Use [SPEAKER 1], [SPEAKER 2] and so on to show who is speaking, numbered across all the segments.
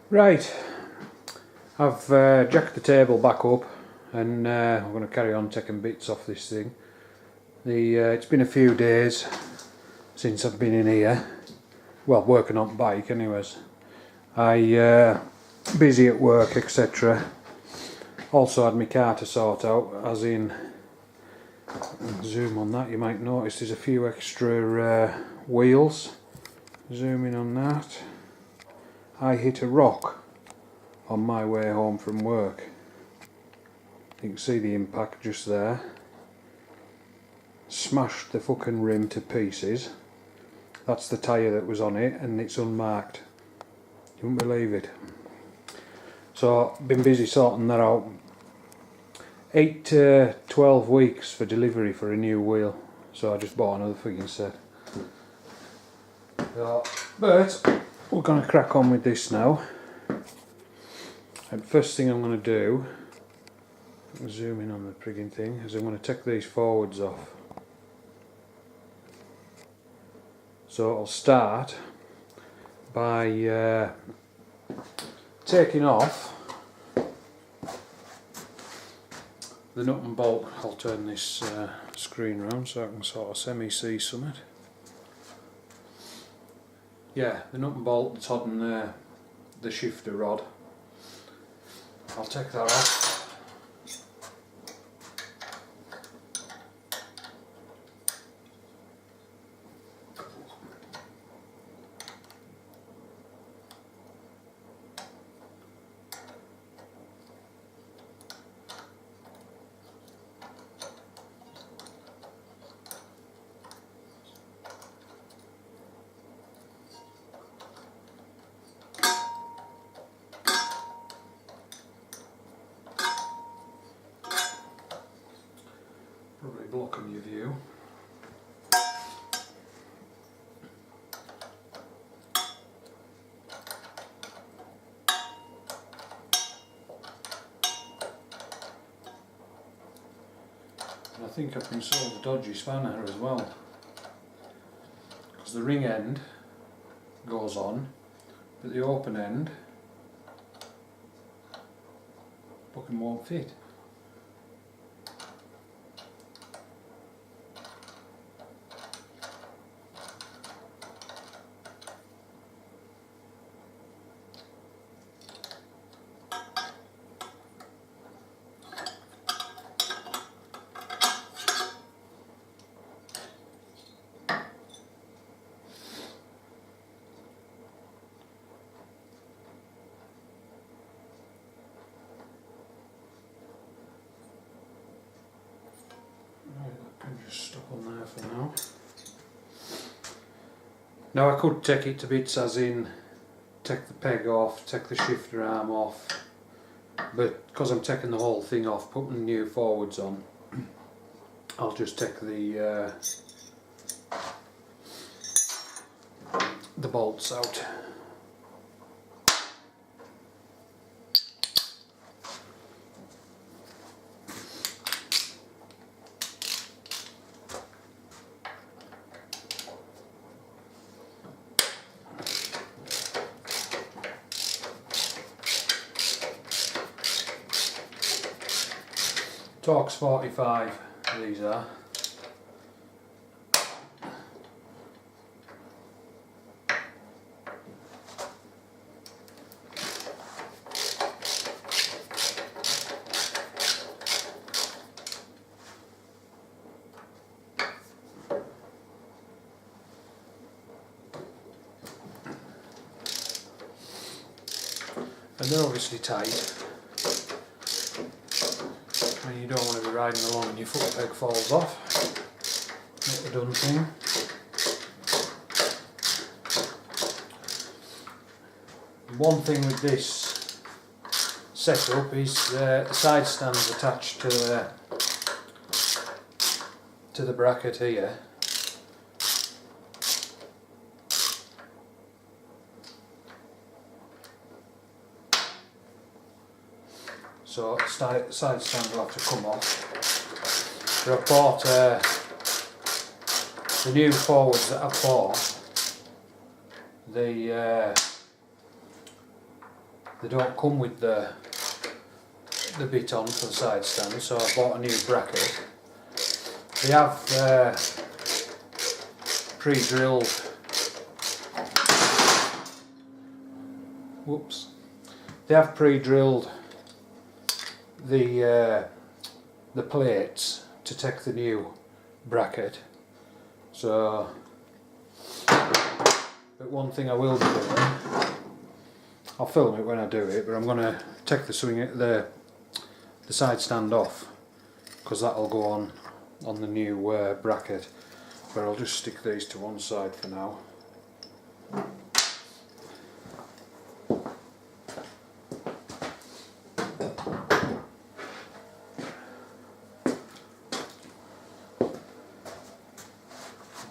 [SPEAKER 1] Right, I've jacked the table back up and I'm going to carry on taking bits off this thing. It's been a few days since I've been in here, well, working on the bike anyways. Busy at work, etc. Also had my car to sort out, as in, zoom on that, you might notice there's a few extra wheels. Zoom in on that. I hit a rock on my way home from work. You can see the impact just there. Smashed the fucking rim to pieces. That's the tyre that was on it, and it's unmarked. You wouldn't believe it. So, been busy sorting that out. 8 to 12 weeks for delivery for a new wheel. So I just bought another frigging set. But we're going to crack on with this now. And first thing I'm going to do, zoom in on the frigging thing, is I'm going to take these forwards off. So I'll start by taking off the nut and bolt. I'll turn this screen round so I can sort of semi-see something. Yeah, the nut and bolt that's holding the shifter rod. I'll take that off. Probably blocking your view. And I think I've been sold a dodgy spanner as well, because the ring end goes on, but the open end fucking won't fit. I'm just stuck on there for now. Now I could take it to bits, as in take the peg off, take the shifter arm off, but because I'm taking the whole thing off, putting new forwards on, I'll just take the bolts out. Torx 45, these are. And they're obviously tight. And you don't want to be riding along and your foot peg falls off. Not the done thing. One thing with this setup is the side stands attached to the bracket here. So side stand will have to come off. But I've bought the new forwards that I've bought. they don't come with the bit on for the side stand, so I bought a new bracket. They have pre-drilled, whoops, they have pre-drilled the plates to take the new bracket. So, but one thing I will be doing, I'll film it when I do it, but I'm going to take the side stand off, because that'll go on the new bracket. But I'll just stick these to one side for now.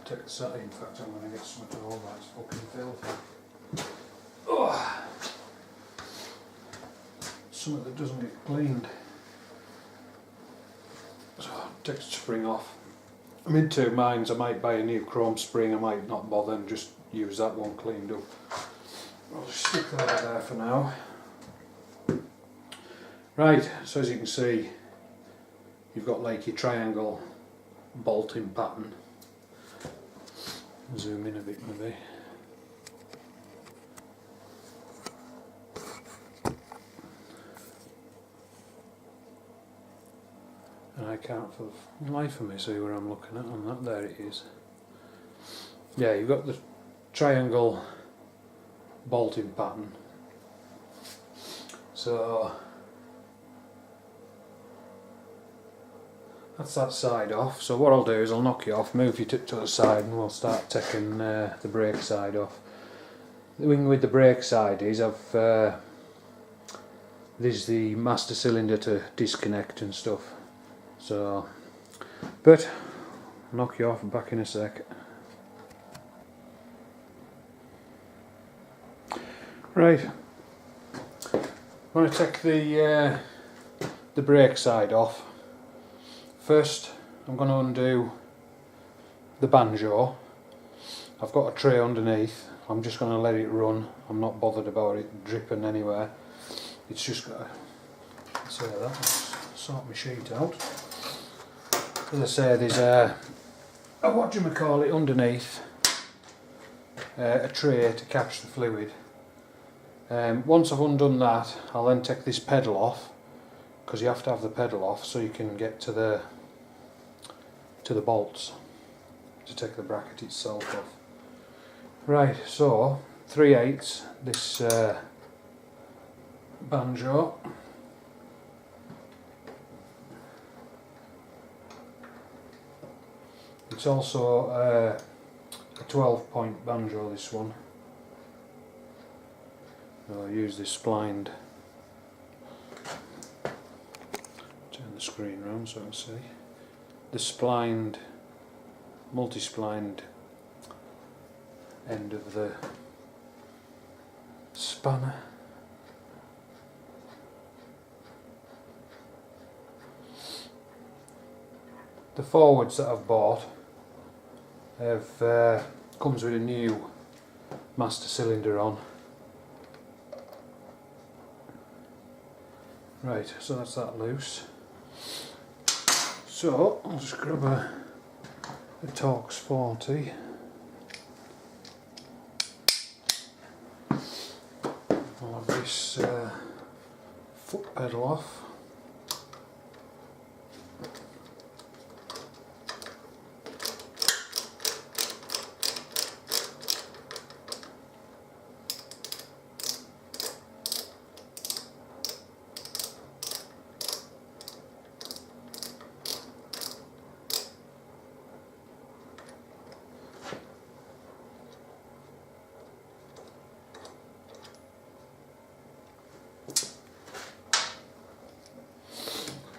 [SPEAKER 1] Take the side, in fact I'm going to get some of all that's fucking filthy. Oh. Something that doesn't get cleaned. So take the spring off. I'm in two minds. I might buy a new chrome spring, I might not bother and just use that one cleaned up. I'll just stick that there for now. Right, so as you can see, you've got like your triangle bolting pattern. Zoom in a bit maybe. And I can't for the life of me see where I'm looking at on that. There it is. Yeah, you've got the triangle bolting pattern. So that's that side off. So what I'll do is I'll knock you off, move you to the side, and we'll start taking the brake side off. The thing with the brake side is this is the master cylinder to disconnect and stuff. So, but I'll knock you off and back in a sec. Right, I'm going to take the brake side off. First, I'm going to undo the banjo. I've got a tray underneath. I'm just going to let it run. I'm not bothered about it dripping anywhere. It's just got to say that. Let's sort my sheet out. As I say, there's a whatchamacallit underneath, a tray to catch the fluid. Once I've undone that, I'll then take this pedal off, because you have to have the pedal off so you can get to the bolts to take the bracket itself off. Right, so 3/8 this banjo. It's also a 12-point banjo, this one. I'll use this splined. Turn the screen round so I can see. The splined, multi-splined end of the spanner. The forwards that I've bought comes with a new master cylinder on. Right, so that's that loose. So I'll just grab a Torx 40. I'll have this foot pedal off.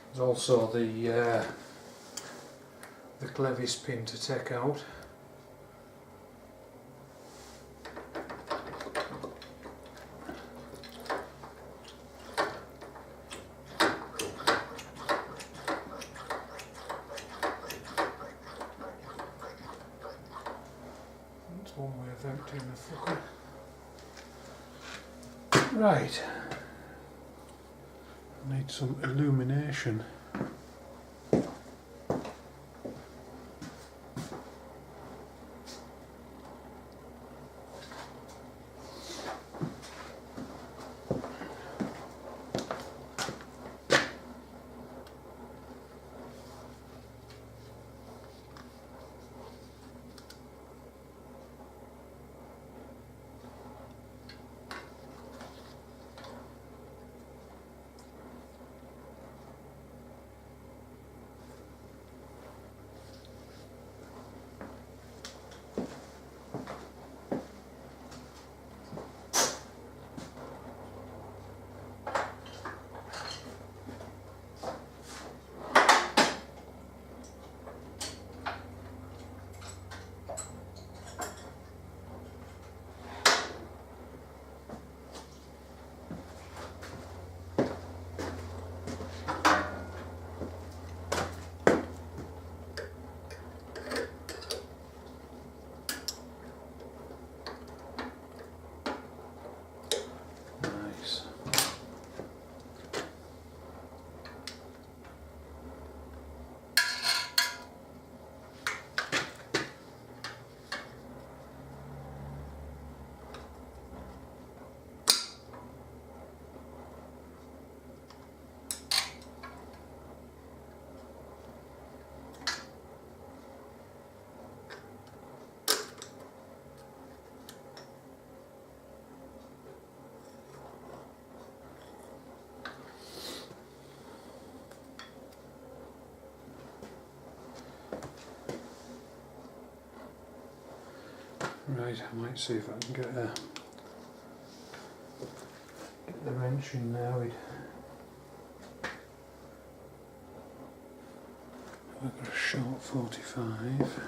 [SPEAKER 1] There's also the clevis pin to take out. That's one way of emptying the fucker. Right. Need some illumination. Right, I might see if I can get the wrench in now. I've got a short 45.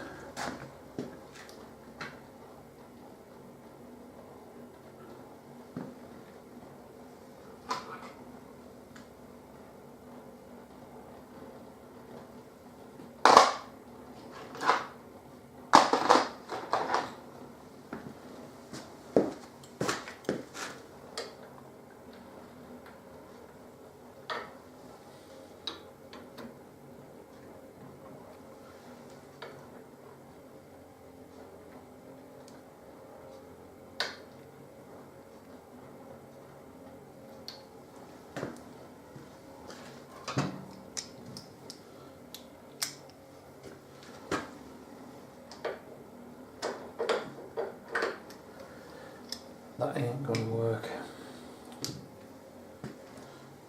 [SPEAKER 1] That ain't gonna work.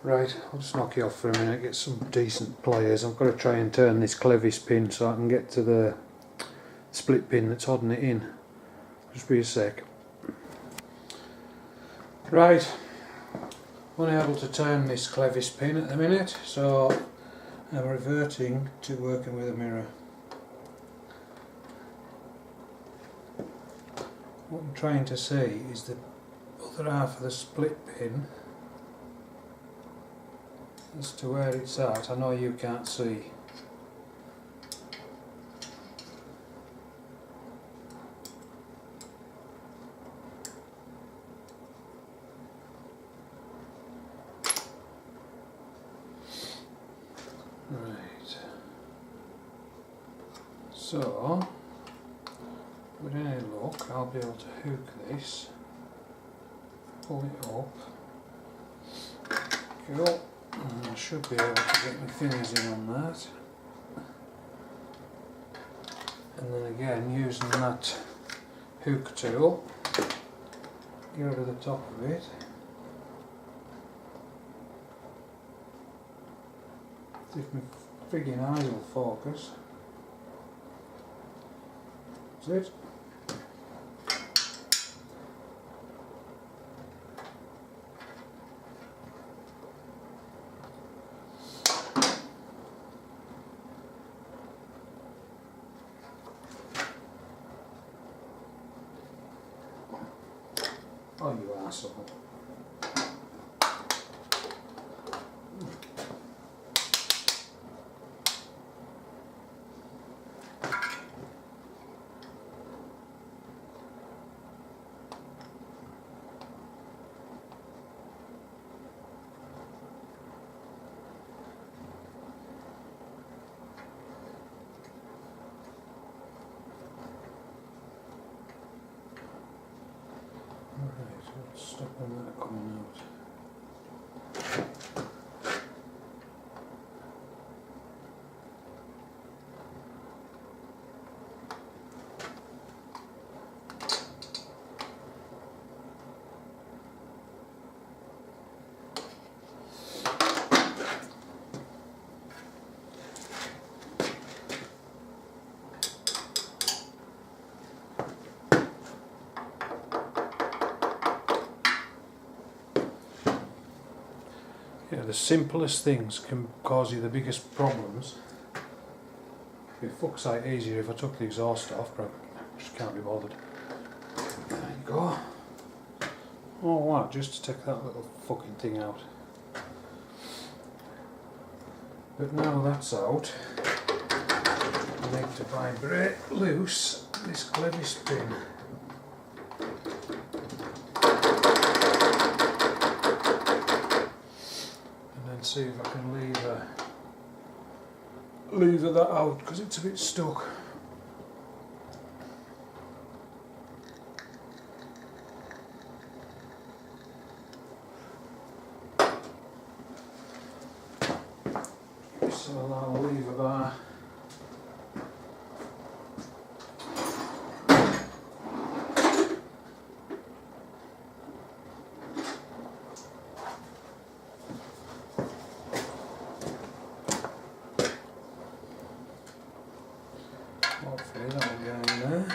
[SPEAKER 1] Right, I'll just knock you off for a minute, get some decent pliers. I've got to try and turn this clevis pin so I can get to the split pin that's holding it in. Just be a sec. Right, unable to turn this clevis pin at the minute, so I'm reverting to working with a mirror. What I'm trying to see is the other half of the split pin as to where it's at. I know you can't see. Right. So, with any luck, I'll be able to hook this, pull it up, cool, and I should be able to get my fingers in on that. And then again, using that hook tool, get rid of the top of it. See if my frigging eyes will focus. That's it. Oh, you asshole. And that coming out. Yeah, the simplest things can cause you the biggest problems. It'd be fuck's sake easier if I took the exhaust off, but I just can't be bothered. There you go. Oh wow, just to take that little fucking thing out. But now that's out, I need to vibrate loose this clevis pin. See if I can lever that out because it's a bit stuck. So I'll lever bar. Hopefully that'll go in there.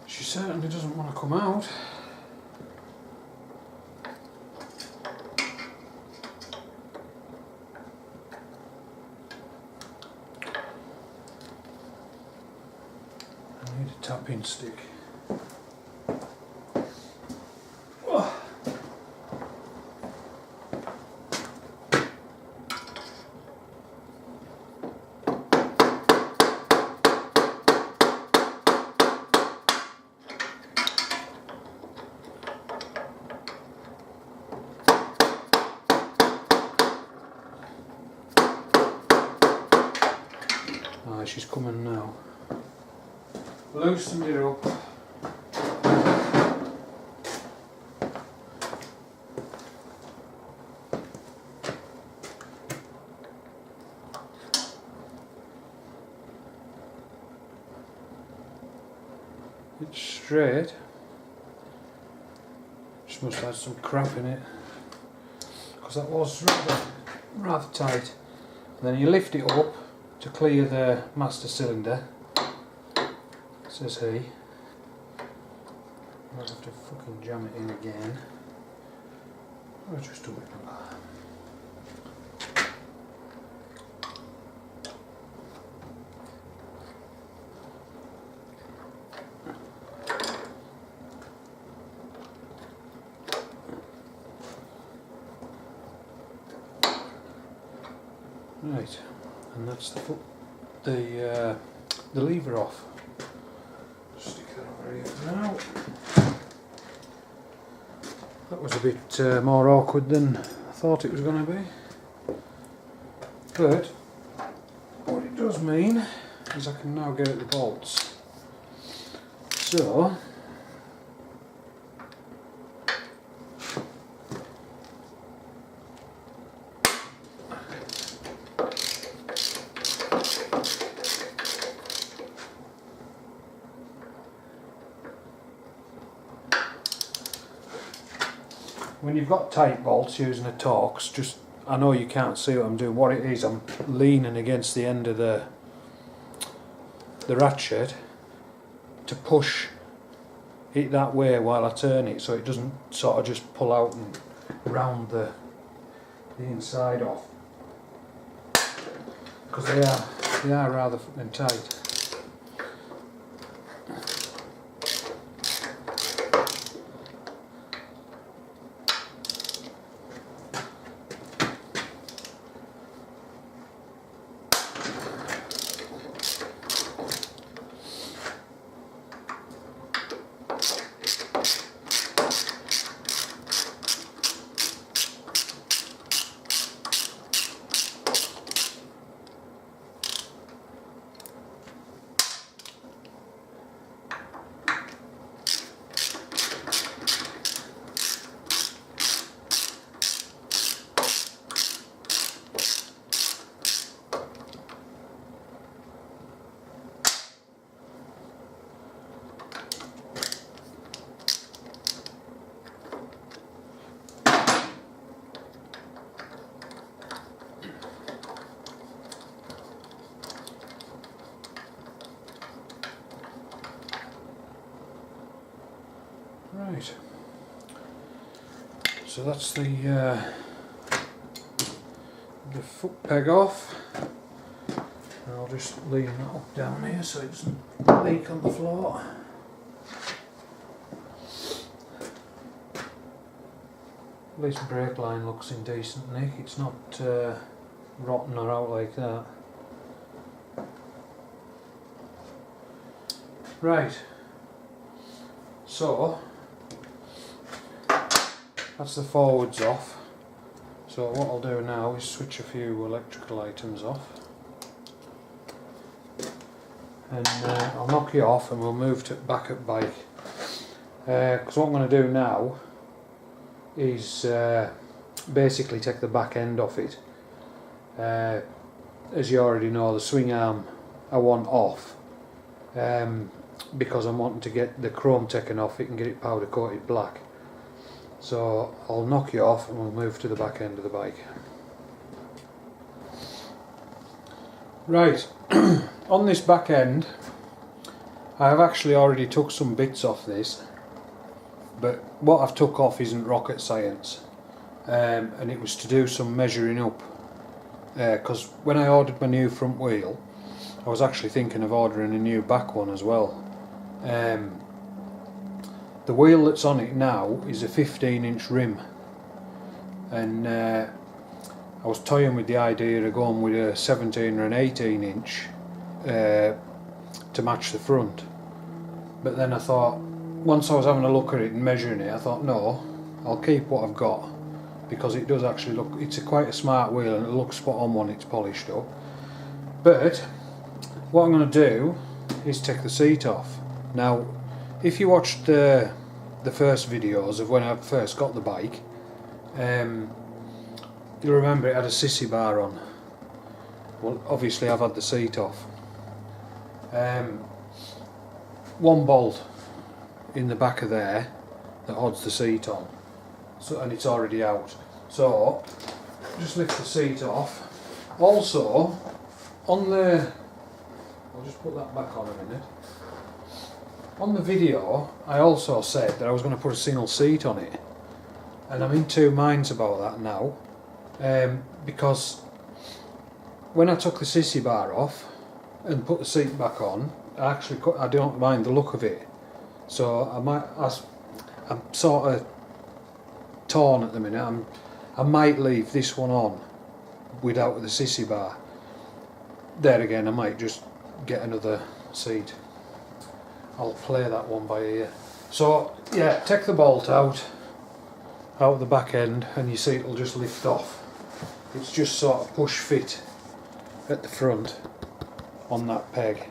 [SPEAKER 1] She certainly doesn't want to come out. I need a tapping stick. Oh. She's coming now. Loosen it up. It's straight. Just must have had some crap in it because that was rather tight. And then you lift it up to clear the master cylinder, says he. I'll have to fucking jam it in again. I'll just do it like that. Right, and that's the lever off. Stick that over here for now. That was a bit more awkward than I thought it was going to be. But what it does mean is I can now get at the bolts. So when you've got tight bolts using a Torx, just, I know you can't see what I'm doing. What it is, I'm leaning against the end of the the ratchet to push it that way while I turn it, so it doesn't sort of just pull out and round the inside off, because they are rather fucking tight. Right, so that's the foot peg off. And I'll just lean that up down here so it doesn't leak on the floor. At least the brake line looks in decent nick, it's not rotten or out like that. Right, so that's the forwards off. So what I'll do now is switch a few electrical items off, and I'll knock it off and we'll move to backup bike, because what I'm going to do now is basically take the back end off it. As you already know, the swing arm I want off, because I'm wanting to get the chrome taken off it and get it powder coated black. So I'll knock it off and we'll move to the back end of the bike. Right, on this back end I have actually already took some bits off this, but what I've took off isn't rocket science, and it was to do some measuring up, because when I ordered my new front wheel I was actually thinking of ordering a new back one as well. The wheel that's on it now is a 15-inch rim, and I was toying with the idea of going with a 17 or an 18-inch to match the front, but then I thought, once I was having a look at it and measuring it, I thought no, I'll keep what I've got, because it does actually look, it's quite a smart wheel and it looks spot on when it's polished up. But what I'm going to do is take the seat off. Now if you watched the first videos of when I first got the bike, you'll remember it had a sissy bar on. Well, obviously I've had the seat off. One bolt in the back of there that holds the seat on, so, and it's already out, so just lift the seat off. Also on the, I'll just put that back on a minute. On the video I also said that I was going to put a single seat on it, and I'm in two minds about that now, because when I took the sissy bar off and put the seat back on, I don't mind the look of it, so I'm sort of torn at the minute. I might leave this one on without the sissy bar. There again, I might just get another seat. I'll play that one by ear. So yeah, take the bolt out the back end and your seat will just lift off. It's just sort of push fit at the front on that peg.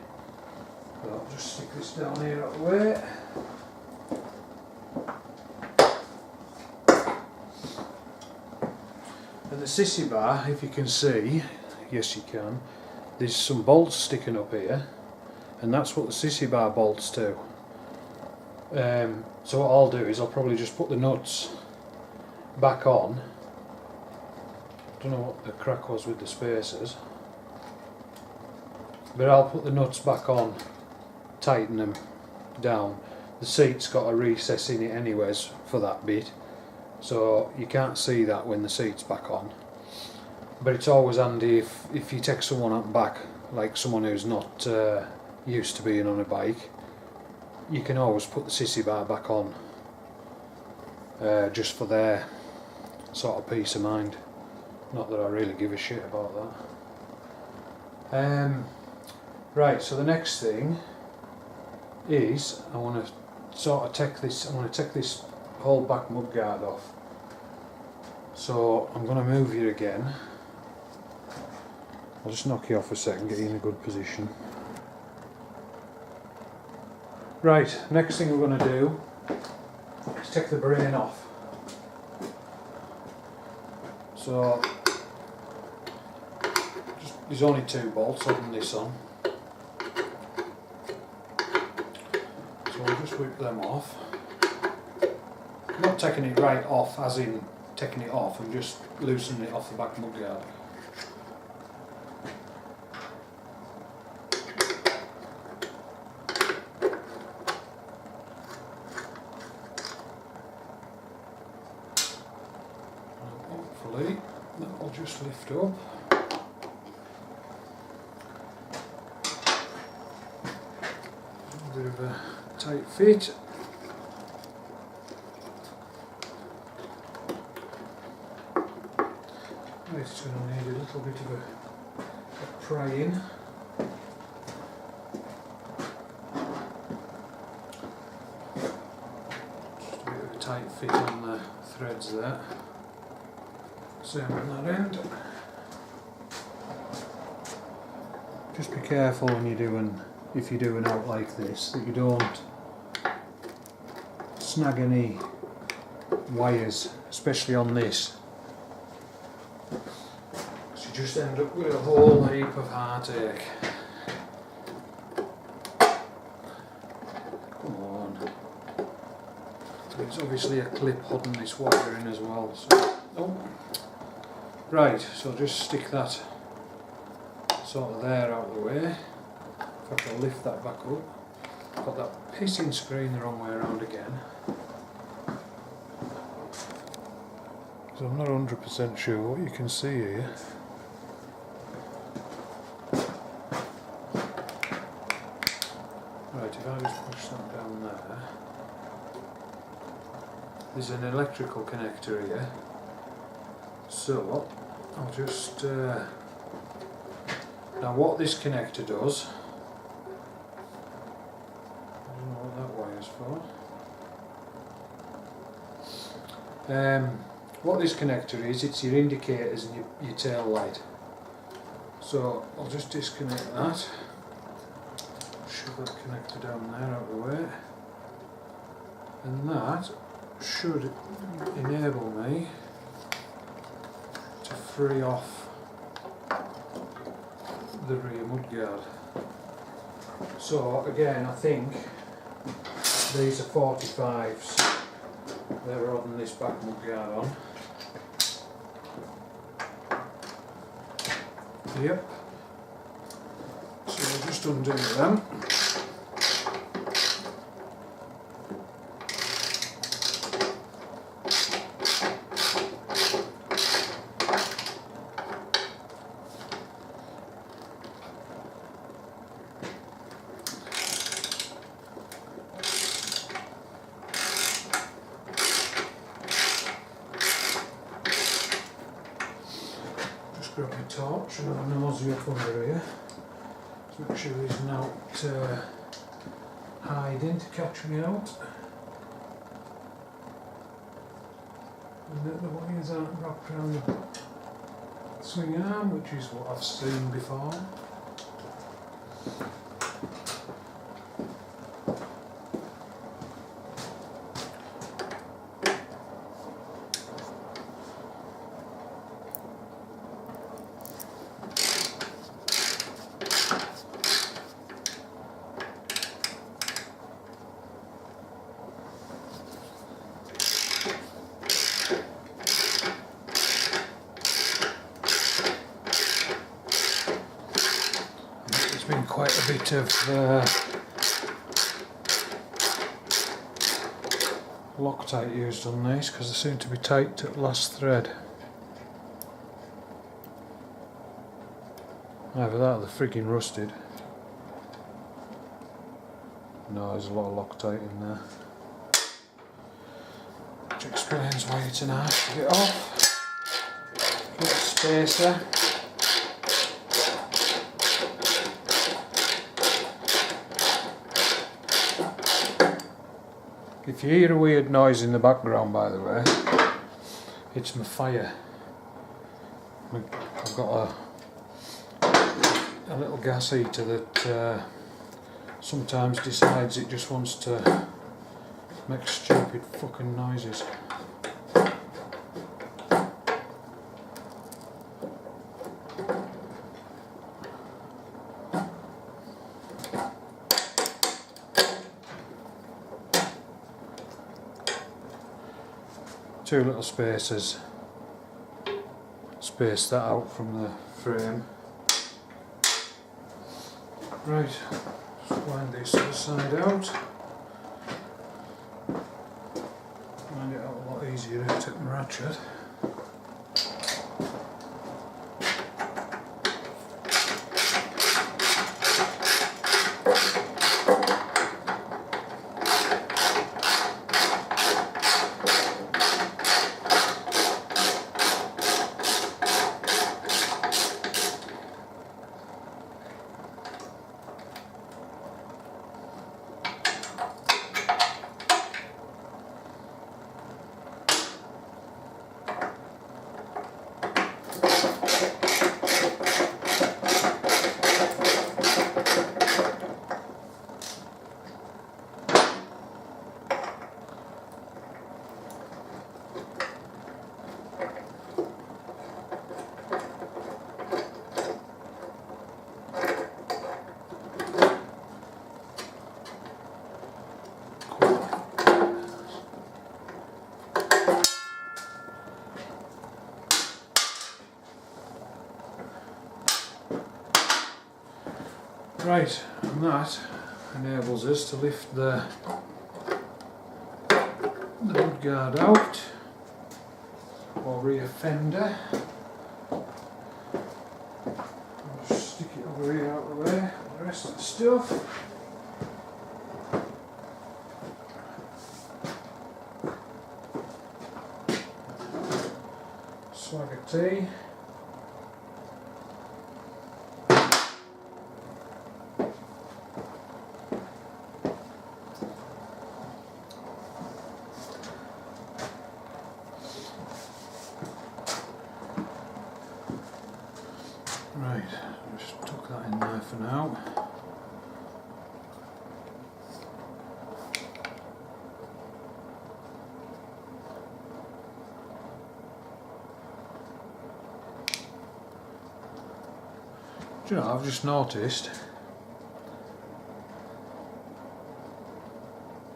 [SPEAKER 1] So I'll just stick this down here out of the way. And the sissy bar, if you can see, yes you can, there's some bolts sticking up here, and that's what the sissy bar bolts to. So what I'll do is I'll probably just put the nuts back on. Don't know what the crack was with the spacers. but I'll put the nuts back on, tighten them down. The seat's got a recess in it anyways for that bit, so you can't see that when the seat's back on. But it's always handy if you take someone up back, like someone who's not used to being on a bike, you can always put the sissy bar back on, just for their sort of peace of mind. Not that I really give a shit about that. Right, so the next thing is I want to sort of take this whole back mudguard off. So I'm going to move you again. I'll just knock you off a second, get you in a good position. Right, next thing we're going to do is take the brain off. So there's only 2 bolts holding this on. So we'll just whip them off. I'm not taking it right off, as in taking it off, I'm just loosening it off the back mudguard. Hopefully that'll just lift up. A bit of a tight fit. It's going to need a little bit of a prying. Just a bit of a tight fit on the threads there. Same on that end. Just be careful when you're doing, if you're doing out like this, that you don't snag any wires, especially on this. So you just end up with a whole heap of heartache. Come on. There's obviously a clip holding this wire in as well. So, oh. Right, so just stick that sort of there out of the way. If I can lift that back up. Got that pissing screen the wrong way around again. So I'm not 100% sure what you can see here. Right, if I just push that down there. There's an electrical connector here. So I'll just now what this connector does, I don't know what that wire's for. What this connector is, it's your indicators and your tail light. So I'll just disconnect that, shove that connector down there out of the way, and that should enable me to free off the rear mudguard. So again, I think these are 45s that are holding this back mudguard on. Yep. So we'll just undo them. Grab my torch and have a nosy up under here. Just make sure he's not hiding to catch me out. And that the wires aren't wrapped around the swing arm, which is what I've seen before. bit of Loctite used on these because they seem to be tight to the last thread. Either that or they're frigging rusted. No, there's a lot of Loctite in there. Which explains why it's an arse to get off. Get a spacer. If you hear a weird noise in the background, by the way, it's my fire. I've got a little gas heater that sometimes decides it just wants to make stupid fucking noises. Two little spacers, space that out from the frame. Right, just wind this other side out. Wind it out a lot easier if I took my ratchet. Right, and that enables us to lift the mudguard out, or rear fender. I'll just stick it over here out of the way, the rest of the stuff. Swagger tea. Right, just tuck that in there for now. Do you know, I've just noticed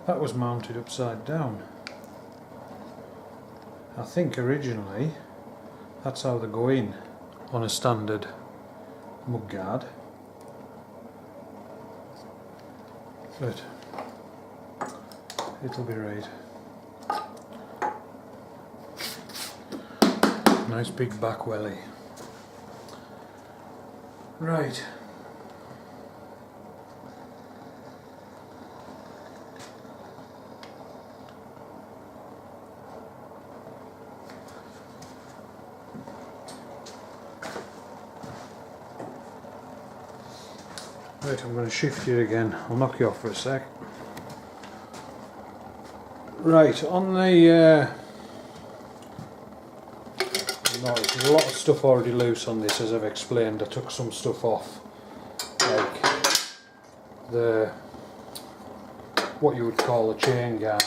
[SPEAKER 1] that was mounted upside down. I think originally that's how they go in on a standard mudguard, but it'll be right. Nice big back welly. Right. Right, I'm going to shift you again. I'll knock you off for a sec. Right, on the notice, there's a lot of stuff already loose on this, as I've explained. I took some stuff off, like the what you would call a chain guard.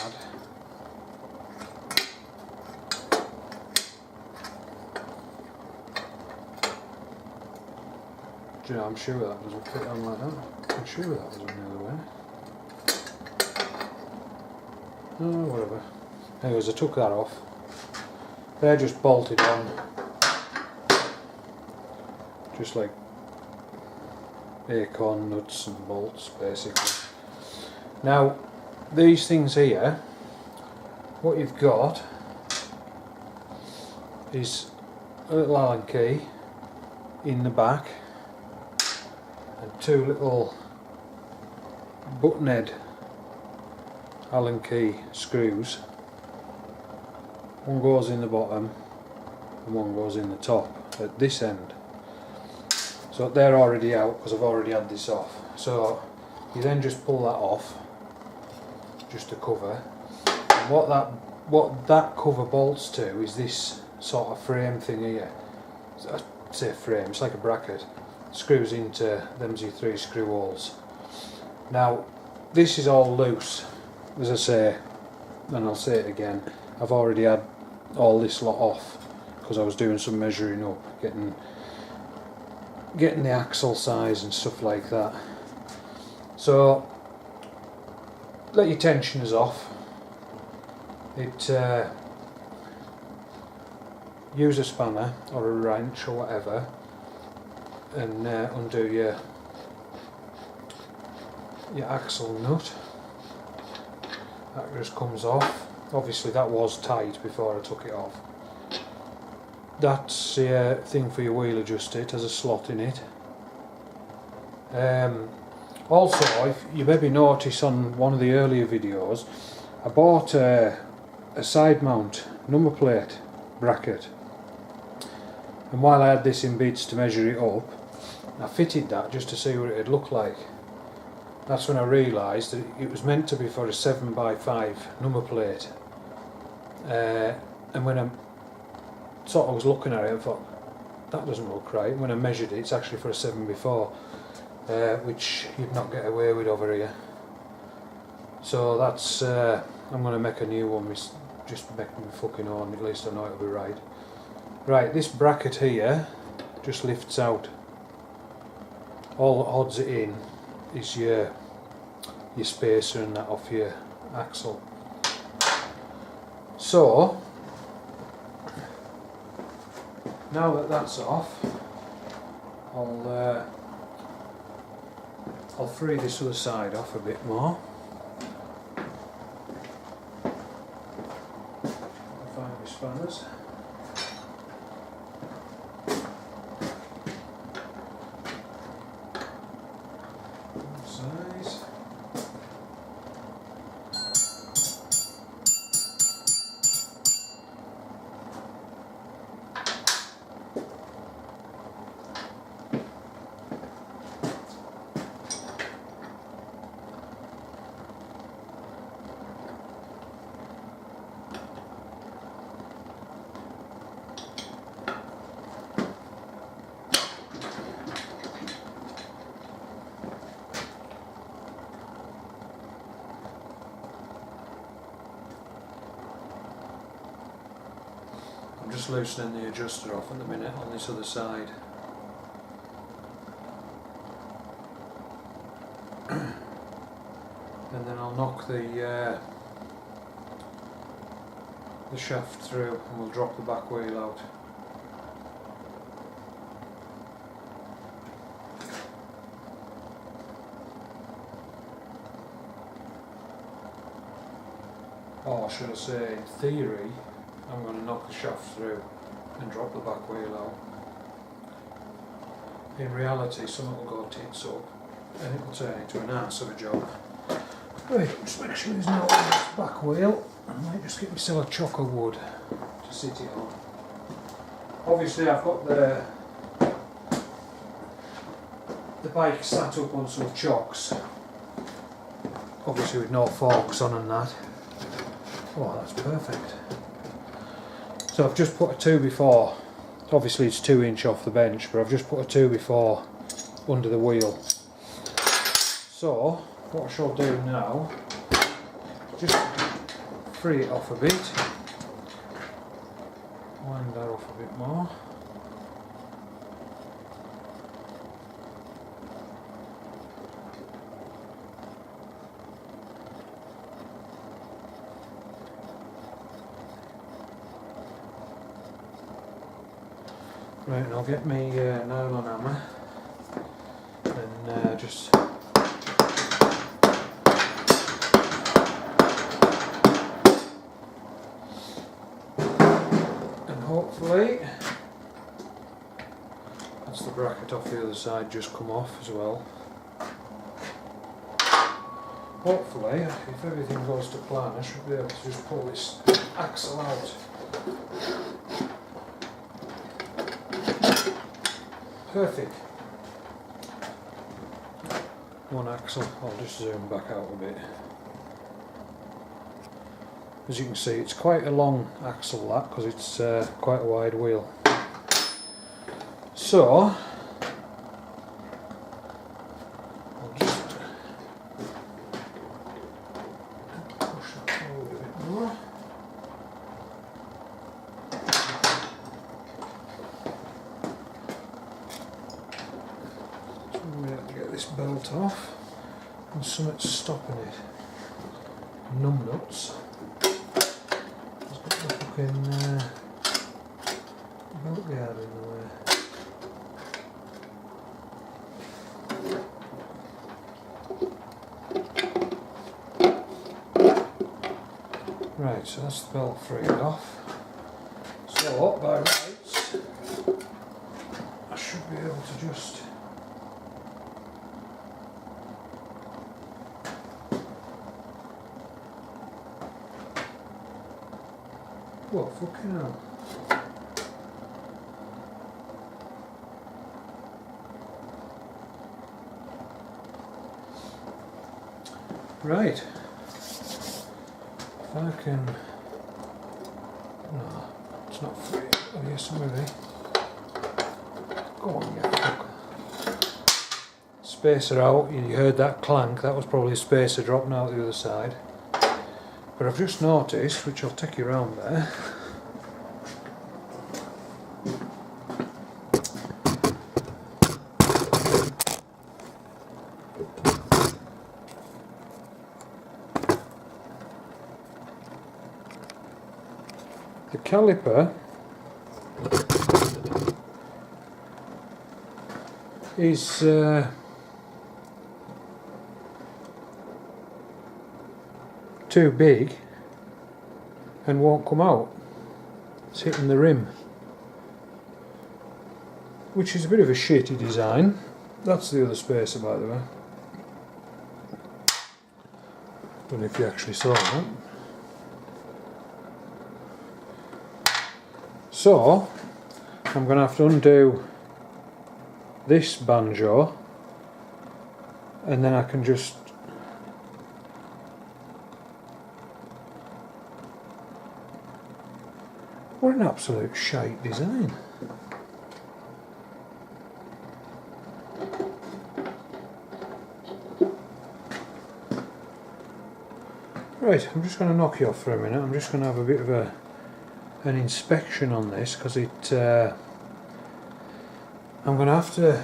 [SPEAKER 1] Do you know, I'm sure that doesn't fit on like that. I'm sure that was on the other way. Oh, whatever. Anyways, I took that off. They're just bolted on, just like acorn nuts and bolts basically. Now these things here, what you've got is a little Allen key in the back and two little buttonhead Allen key screws. One goes in the bottom and one goes in the top at this end. So they're already out because I've already had this off. So you then just pull that off, just to cover. And what that cover bolts to is this sort of frame thing here. I say frame, it's like a bracket. Screws into them 3 screw holes. Now this is all loose, as I say, and I'll say it again, I've already had all this lot off because I was doing some measuring up, getting the axle size and stuff like that. So let your tensioners off. Use a spanner or a wrench or whatever and undo your axle nut. That just comes off. Obviously that was tight before I took it off. That's the thing for your wheel adjuster. It has a slot in it. Also, if you maybe notice on one of the earlier videos, I bought a side mount number plate bracket, and while I had this in bits to measure it up, I fitted that just to see what it'd look like. That's when I realised that it was meant to be for a 7x5 number plate, and when I sort of was looking at it, I thought that doesn't look right. When I measured it, it's actually for a 7x4, which you'd not get away with over here. So that's I'm going to make a new one. Just make me fucking on. At least I know it'll be right. Right, this bracket here just lifts out. All that holds it in is your spacer and that off your axle. So now that that's off, I'll free this other side off a bit more. I'll find my spanners. Size. I'm just loosening the adjuster off at the minute on this other side. And then I'll knock the shaft through and we'll drop the back wheel out. Or should I say, in theory, I'm going to knock the shaft through and drop the back wheel out. In reality, something will go tits up and it will turn into an arse of a job. Right, just make sure there's no on this back wheel. I might just get myself a chock of wood to sit it on. Obviously I've got the bike sat up on some chocks. Obviously with no forks on and that. Oh, that's perfect. So I've just put a 2x4, obviously it's 2 inch off the bench, but I've just put a 2x4 under the wheel. So what I shall do now, just free it off a bit, wind that off a bit more. Right, and I'll get me nylon hammer and just and hopefully that's the bracket off the other side just come off as well. Hopefully, if everything goes to plan, I should be able to just pull this axle out. Perfect. One axle, I'll just zoom back out a bit. As you can see, it's quite a long axle that, because it's quite a wide wheel. So, I'll just push that forward a bit more. So I'm going to have to get this belt off, and something's stopping it. Numb nuts. It's got the fucking belt guard in the way. Right, so that's the belt freed off. So, by rights, I should be able to just what fucking hell? Right. If I can... No, it's not free. Oh yes, maybe. Go on, you fuck. Spacer out, you heard that clank, that was probably a spacer dropping out the other side. But I've just noticed, which I'll take you around there, the caliper is too big and won't come out. It's hitting the rim, which is a bit of a shitty design. That's the other spacer, by the way. Don't know if you actually saw that. So I'm going to have to undo this banjo, and then I can just what an absolute shite design. Right, I'm just going to knock you off for a minute. I'm just going to have a bit of an inspection on this, because it I'm going to have to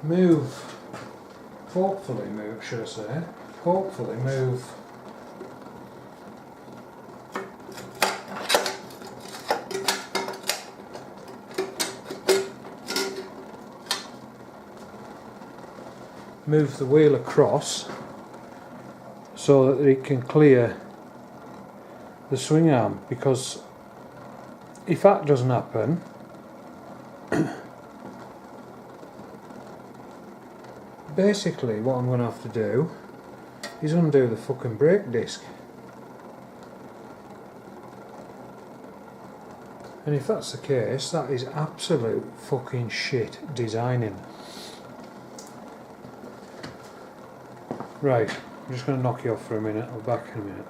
[SPEAKER 1] move, hopefully move the wheel across so that it can clear the swing arm, because if that doesn't happen basically what I'm going to have to do is undo the fucking brake disc, and if that's the case, that is absolute fucking shit designing. Right, I'm just going to knock you off for a minute. I'll be back in a minute.